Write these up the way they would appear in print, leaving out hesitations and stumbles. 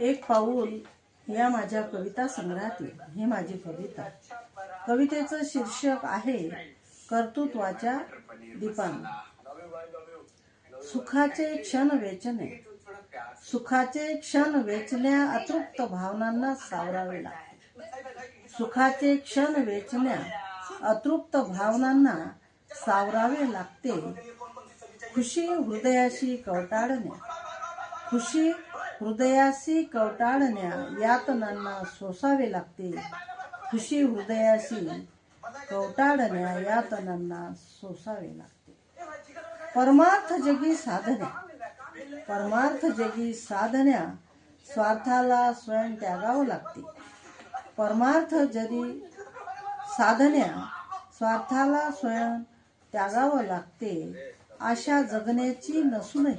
एक पाऊल या माझ्या कविता संग्रहातील ही माझी कविता. कवितेचं शीर्षक आहे कर्तृत्वाच्या दीपाने. सुखाचे क्षण वेचणे, सुखाचे क्षण वेचण्या अतृप्त भावनांना सावरावे लागते. सुखाचे क्षण वेचण्या अतृप्त भावनांना सावरावे लागते. खुशी हृदयाशी कवटाळण्या, खुशी हृदयाशी कवटाळण्या यातनांना सोसावे लागते. खुशी हृदयाशी कवटाळण्या यातनांना सोसावे लागते. परमार्थ जगी साधण्या, परमार्थ जगी साधण्या स्वार्थाला स्वयं त्यागावं लागते. परमार्थ जगी साधण्या स्वार्थाला स्वयं त्यागावं लागते. आशा जगण्याची नसूनही,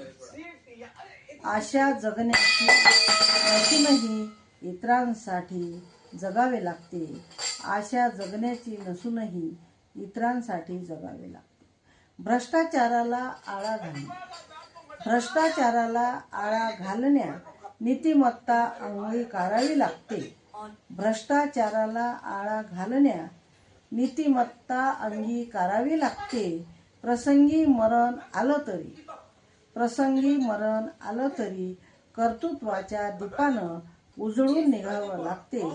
आशा जगण्याची नसूनही इतरांसाठी जगावे लागते. आशा जगण्याची नसूनही इतरांसाठी जगावे लागते. भ्रष्टाचाराला आळा घालणे, भ्रष्टाचाराला आळा घालण्या नीतिमत्ता अंगीकारावी लागते. भ्रष्टाचाराला आळा घालण्या नीतिमत्ता अंगीकारावी लागते. प्रसंगी मरण आलं तरी, प्रसंगी मरण आलं तरी कर्तृत्वाच्या दीपानं उजळून निघावं लागते.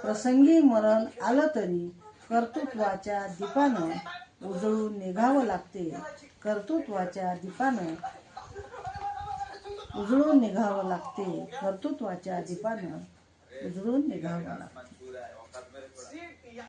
प्रसंगी मरण आलं तरी कर्तृत्वाच्या दीपानं उजळून निघावं लागते. कर्तृत्वाच्या दीपानं उजळून निघावं लागते. कर्तृत्वाच्या दीपानं उजळून निघावं लागते.